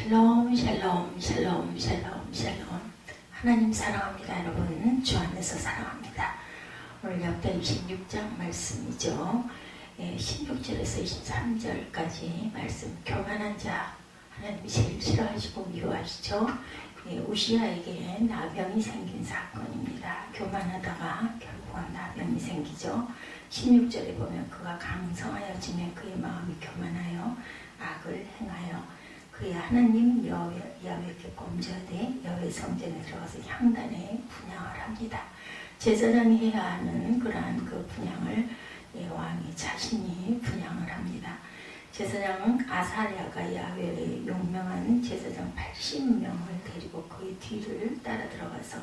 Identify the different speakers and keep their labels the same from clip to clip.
Speaker 1: 샬롬 샬롬 샬롬 샬롬 샬롬. 하나님 사랑합니다. 여러분 주 안에서 사랑합니다. 오늘 역대 26장 말씀이죠. 16절에서 23절까지 말씀. 교만한 자 하나님이 제일 싫어하시고 미워하시죠. 우시아에게 나병이 생긴 사건입니다. 교만하다가 결국은 나병이 생기죠. 16절에 보면 그가 강성하여지매 그의 마음이 교만하여 악을 행하여 그의 하나님 야훼께 범죄하되 야훼 성전에 들어가서 향단에 분향을 합니다. 제사장이 해야 하는 그러한 그 분향을 왕이 자신이 분향을 합니다. 제사장 아사랴가 야훼의 용명한 제사장 80명을 데리고 그의 뒤를 따라 들어가서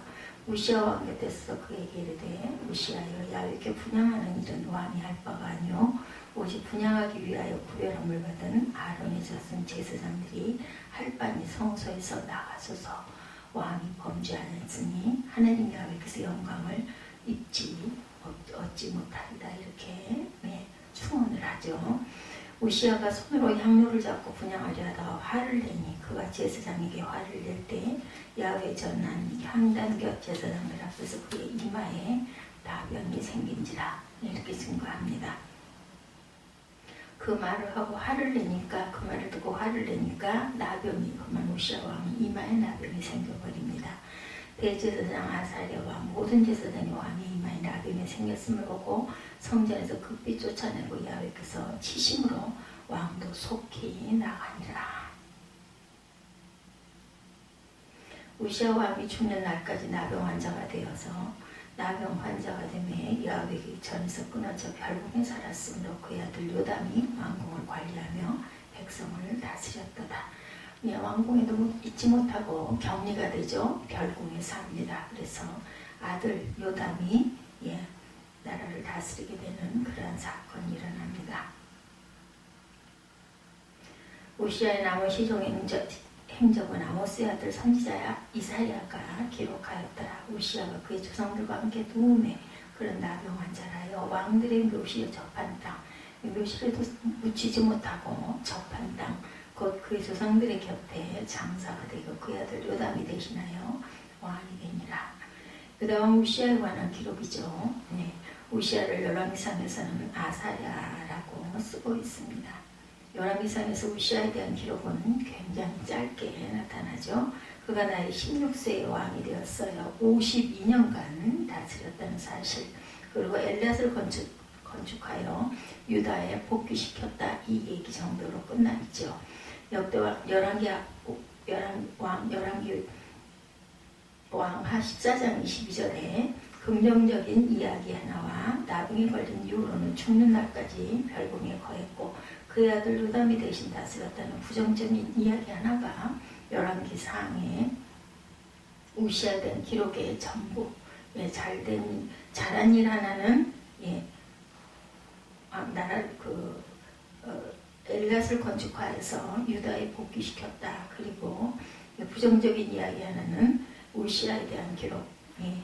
Speaker 1: 우시아 왕 곁에서 그에게 이르되 우시아여 야훼께 분향하는 일은 왕이 할 바가 아니요 오직 분향하기 위하여 구별함을 받은 아론의 자손 제사장들이 할 바니 성소에서 나가소서. 왕이 범죄하였으니 하나님 야훼께서 영광을 얻지 못하리다. 이렇게 충언을 하죠. 우시아가 손으로 향로를 잡고 분향하려 하다가 화를 내니 그가 제사장에게 화를 낼 때 야훼 전한 향단 곁 제사장들 앞에서 그의 이마에 나병이 생긴지라. 이렇게 증거합니다. 그 말을 하고 화를 내니까, 그 말을 듣고 화를 내니까 나병이, 그만 우시아 왕이 이마에 나병이 생겨버립니다. 대제사장 아사랴와 모든 제사장이 왕의 이마에 나병이 생겼음을 보고 성전에서 급히 쫓아내고 야훼께서 치심으로 왕도 속히 나가니라. 우시아 왕이 죽는 날까지 나병 환자가 되어서 나병 환자가 되매 야훼의 전에서 끊어져 별궁에 살았으므로 그의 아들 요담이 왕궁을 관리하며 백성을 다스렸도다. 왕궁에도 있지 못하고 격리가 되죠. 별궁에 삽니다. 그래서 아들 요담이 나라를 다스리게 되는 그러한 사건이 일어납니다. 우시아의 나머 시종의 행적은 아모스의 아들 선지자 이사야가 기록하였더라. 우시아가 그의 조상들과 함께 도움에 그런 나병 환자라여 왕들의 묘시에 접한 땅, 묘시에도 묻히지 못하고 접한 땅, 곧 그의 조상들의 곁에 장사가 되고 그의 아들 요담이 대신하여 왕이 되니라. 그다음 우시아에 관한 기록이죠. 우시아를 열왕기상에서는 아사랴라고 쓰고 있습니다. 열왕기상에서 우시아에 대한 기록은 굉장히 짧게 나타나죠. 그가 나이 16세의 왕이 되었어요. 52년간 다스렸다는 사실, 그리고 엘랏을 건축하여 유다에 복귀시켰다, 이 얘기 정도로 끝나 있죠. 열왕기 왕하 14장 22절에 긍정적인 이야기 하나와 나병에 걸린 이후로는 죽는 날까지 별궁에 거했고 그의 아들 요담이 대신 다스렸다는 부정적인 이야기 하나가 열왕기상에 우시아에 대한 기록의 전부. 잘한 일 하나는 엘랏을 건축하여서 유다에 복귀시켰다. 그리고 부정적인 이야기 하나는 우시아에 대한 기록.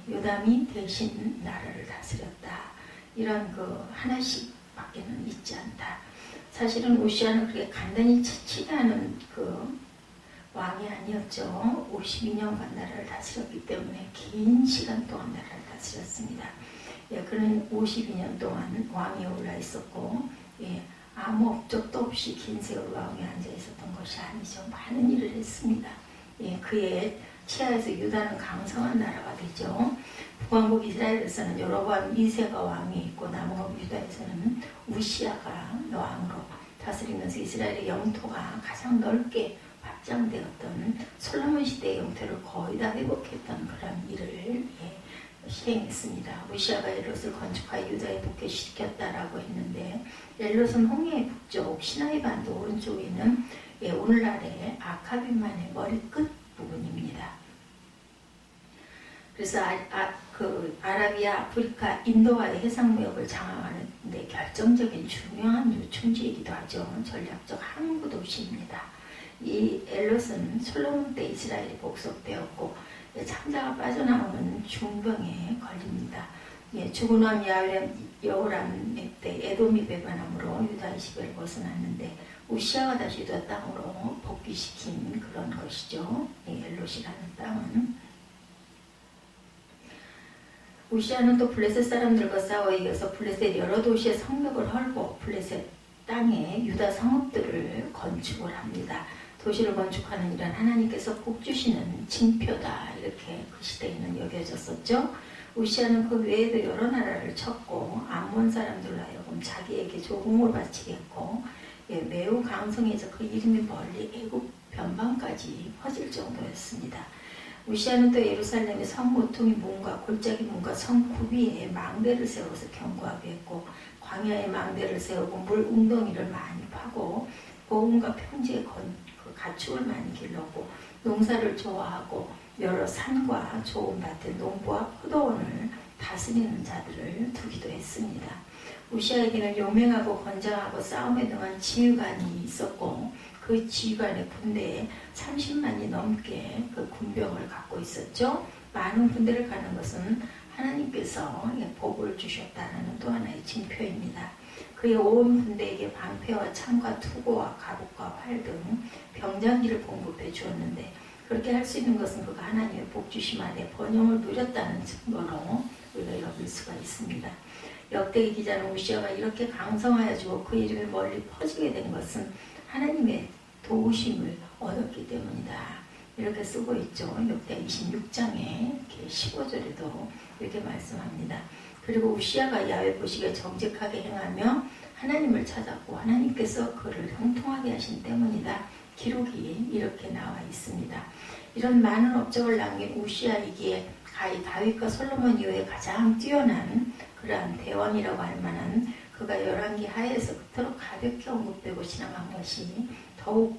Speaker 1: 요담이 대신 나라를 다스렸다. 이런 하나씩 밖에는 있지 않다. 사실은 우시아는 그렇게 간단히 치치하는 왕이 아니었죠. 52년간 나라를 다스렸기 때문에 긴 시간 동안 나라를 다스렸습니다. 그는 52년 동안 왕위에 올라 있었고, 아무 업적도 없이 긴 세월 왕위에 앉아 있었던 것이 아니죠. 많은 일을 했습니다. 그의 치하에서 유다는 강성한 나라가 되죠. 북왕국 이스라엘에서는 여로보암 2세가 왕이 있고 남왕국 유다에서는 우시아가 왕으로 다스리면서 이스라엘의 영토가 가장 넓게 확장되었던 솔로몬 시대의 영토를 거의 다 회복했던 그런 일을 시행했습니다. 우시아가 엘롯을 건축하여 유다에 복귀시켰다라고 했는데, 엘롯은 홍해의 북쪽 시나이 반도 오른쪽에 있는 오늘날의 아카빈만의 머리끝 부분입니다. 그래서 아라비아, 아프리카, 인도와의 해상무역을 장악하는 데 결정적인 중요한 요충지이기도 하죠. 전략적 항구 도시입니다. 이 엘롯은 솔로몬 때 이스라엘이 복속되었고 창자가 빠져나오는 중병에 걸립니다. 죽은 왕 여호람 때 에돔이 배반함으로 유다의 지배를 벗어났는데 우시아가 다시 유다 땅으로 복귀시킨 그런 것이죠. 엘롯이라는 땅은. 우시아는 또 블레셋 사람들과 싸워 이겨서 블레셋 여러 도시의 성벽을 헐고 블레셋 땅에 유다 성읍들을 건축을 합니다. 도시를 건축하는 일은 하나님께서 복 주시는 징표다, 이렇게 그 시대에는 여겨졌었죠. 우시아는 그 외에도 여러 나라를 쳤고 암몬 사람들로 하여금 자기에게 조공을 바치겠고, 매우 강성해서 그 이름이 멀리 애굽 변방까지 퍼질 정도였습니다. 우시아는 또 예루살렘의 성 모퉁이 문과 골짜기 문과 성 구비에 망대를 세워서 경고하게 했고, 광야에 망대를 세우고 물 웅덩이를 많이 파고 고운과 평지에 가축을 많이 길렀고, 농사를 좋아하고 여러 산과 좋은 밭에 농부와 포도원을 다스리는 자들을 두기도 했습니다. 우시아에게는 용맹하고 건장하고 싸움에 등한 지휘관이 있었고, 그 지휘관의 군대에 30만이 넘게 그 군병을 갖고 있었죠. 많은 군대를 가는 것은 하나님께서 복을 주셨다는 또 하나의 징표입니다. 그의 온 군대에게 방패와 창과 투구와 갑옷과 활 등 병장기를 공급해 주었는데, 그렇게 할 수 있는 것은 그가 하나님의 복 주심 안에 번영을 누렸다는 증거로 우리가 여길 수가 있습니다. 역대기 기자는 우시아가 이렇게 강성하여지고 그 이름이 멀리 퍼지게 된 것은 하나님의 도우심을 얻었기 때문이다, 이렇게 쓰고 있죠. 역대기 26장에 15절에도 이렇게 말씀합니다. 그리고 우시아가 야훼 보시기에 정직하게 행하며 하나님을 찾았고 하나님께서 그를 형통하게 하신 때문이다, 기록이 이렇게 나와 있습니다. 이런 많은 업적을 남긴 우시아이기에 가히 다윗과 솔로몬 이후에 가장 뛰어난 그러한 대왕이라고 할 만한, 그가 열왕기 하에서 그토록 가볍게 언급되고 지나간 것이 더욱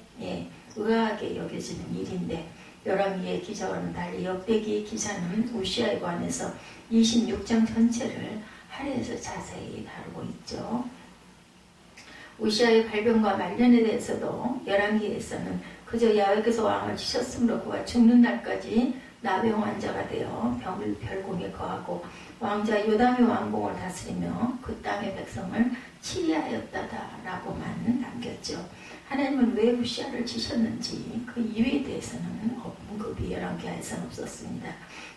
Speaker 1: 의아하게 여겨지는 일인데, 열왕기의 기자와는 달리 역대기의 기자는 우시아에 관해서 26장 전체를 할애해서 자세히 다루고 있죠. 우시아의 발병과 말년에 대해서도 열왕기에서는 그저 야훼께서 왕을 치셨으므로 그가 죽는 날까지 나병 환자가 되어 별궁에 거하고 왕자 요담의 왕궁을 다스리며 그 땅의 백성을 치리하였다라고만 남겼죠. 하나님은 왜 우시아를 치셨는지 그 이유에 대해서는 언급이 열왕기하에서는 없었습니다.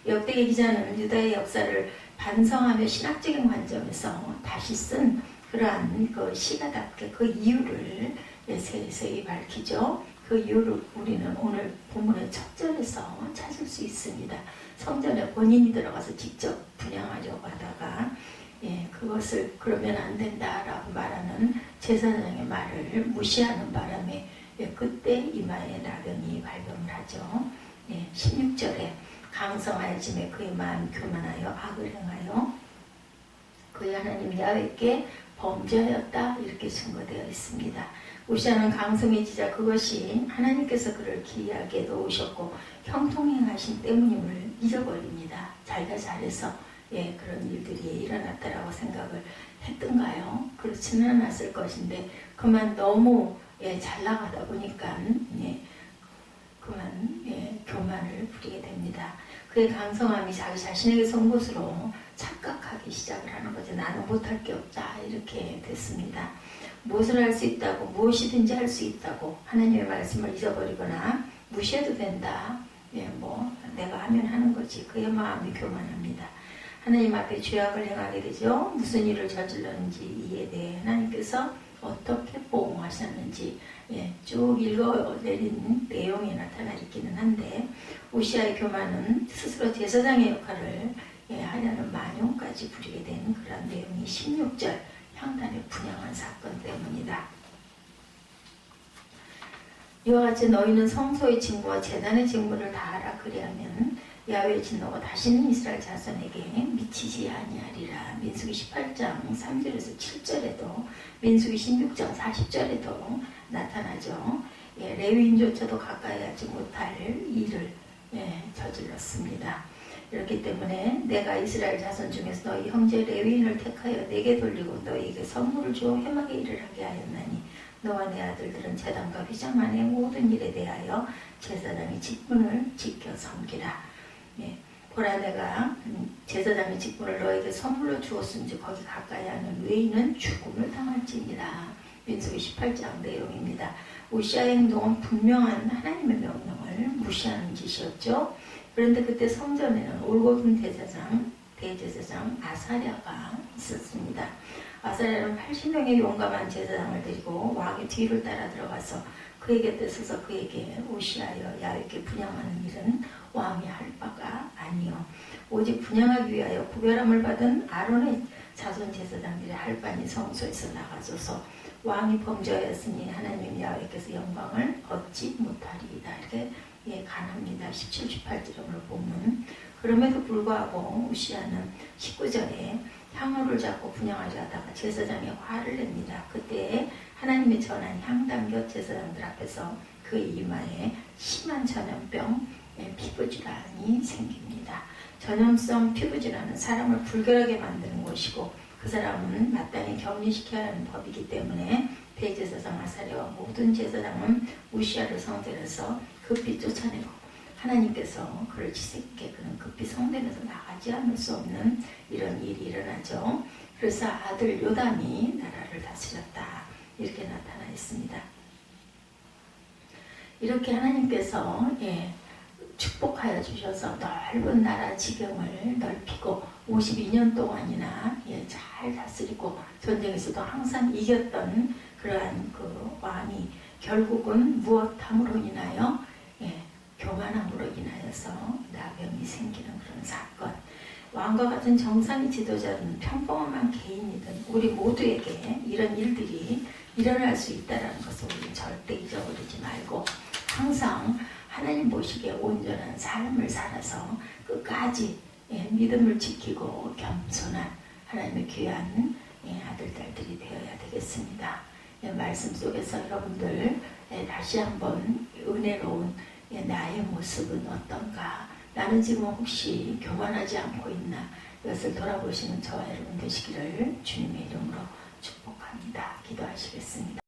Speaker 1: 역대기 기자는 유다의 역사를 반성하며 신학적인 관점에서 다시 쓴 그러한 그 시가답게 그 이유를 세세히 밝히죠. 그 이유를 우리는 오늘 본문의 첫 절에서 찾을 수 있습니다. 성전에 본인이 들어가서 직접 분향하려고 하다가 그것을 그러면 안 된다라고 말하는 제사장의 말을 무시하는 바람에 그때 이마에 나병이 발병을 하죠. 16절에 강성하여짐에 그의 마음 교만하여 악을 행하여 그의 하나님 야훼께 범죄하였다, 이렇게 증거되어 있습니다. 우시아는 강성해지자 그것이 하나님께서 그를 기이하게 놓으셨고 형통행하신 때문임을 잊어버립니다. 자기가 잘해서 그런 일들이 일어났다라고 생각을 했던가요? 그렇지는 않았을 것인데 그만 너무 잘 나가다 보니까 그만 교만을 부리게 됩니다. 그의 강성함이 자기 자신에게 선 것으로 착각하기 시작을 하는 거죠. 나는 못할 게 없다, 이렇게 됐습니다. 무엇을 할 수 있다고, 무엇이든지 할 수 있다고 하나님의 말씀을 잊어버리거나 무시해도 된다, 내가 하면 하는 거지, 그의 마음이 교만합니다. 하나님 앞에 죄악을 행하게 되죠. 무슨 일을 저질렀는지 이에 대해 하나님께서 어떻게 보응하셨는지 쭉 읽어내린 내용이 나타나 있기는 한데, 우시아의 교만은 스스로 제사장의 역할을 하려는 만용까지 부리게 된 그런 내용이 16절 향단에 분향한 사건 때문이다. 이와 같이 너희는 성소의 직무와 제단의 직무를 다하라. 그리하면 야훼의 진노가 다시는 이스라엘 자손에게 미치지 아니하리라. 민수기 18장 3절에서 7절에도 민수기 16장 40절에도 나타나죠. 레위인조차도 가까이 하지 못할 일을 저질렀습니다. 이렇기 때문에 내가 이스라엘 자손 중에서 너희 형제 레위인을 택하여 내게 돌리고 너희에게 선물을 주어 회막에 일을 하게 하였나니 너와 내 아들들은 제단과 휘장만의 모든 일에 대하여 제사장의 직분을 지켜 섬기라. 보라, 내가 제사장의 직분을 너에게 선물로 주었은지 거기 가까이 하는 외인은 죽음을 당할지니라. 민수기 18장 내용입니다. 우시아의 행동은 분명한 하나님의 명령을 무시하는 짓이었죠. 그런데 그때 성전에는 올고픈 대제사장 아사랴가 있었습니다. 아사랴는 80명의 용감한 제사장을 데리고 왕의 뒤를 따라 들어가서 그에게 떼서서 그에게 우시하여 야훼께 분향하는 일은 왕이 할 바가 아니요 오직 분향하기 위하여 구별함을 받은 아론의 자손 제사장들이 할 바니 성소에서 나가소서. 왕이 범죄하였으니 하나님 야훼께서 영광을 얻지 못하리이다. 이렇게 간합니다. 17, 18절을 보면. 그럼에도 불구하고 우시아는 19절에 향로를 잡고 분향하려 하다가 제사장이 화를 냅니다. 그때 하나님의 전한 향단곁 제사장들 앞에서 그의 이마에 심한 전염병 피부질환이 생깁니다. 전염성 피부질환은 사람을 불결하게 만드는 것이고 그 사람은 마땅히 격리시켜야 하는 법이기 때문에 대제사장 아사랴와 모든 제사장은 우시아를 성전에서 급히 쫓아내고 하나님께서 그를 지새끼게 그는 급히 성전에서 나가지 않을 수 없는 이런 일이 일어나죠. 그래서 아들 요담이 나라를 다스렸다. 이렇게 나타나 있습니다. 이렇게 하나님께서 축복하여 주셔서 넓은 나라 지경을 넓히고 52년 동안이나 잘 다스리고 전쟁에서도 항상 이겼던 그러한 그 왕이 결국은 무엇함으로 인하여 교만함으로 인하여서 나병이 생기는 그런 사건. 왕과 같은 정상의 지도자든 평범한 개인이든 우리 모두에게 이런 일들이 일어날 수 있다는 것을 우리 절대 잊어버리지 말고 항상 하나님 보시기에 온전한 삶을 살아서 끝까지 믿음을 지키고 겸손한 하나님의 귀한 아들, 딸들이 되어야 되겠습니다. 말씀 속에서 여러분들 다시 한번 은혜로운 나의 모습은 어떤가? 나는 지금 혹시 교만하지 않고 있나? 이것을 돌아보시는 저와 여러분 되시기를 주님의 이름으로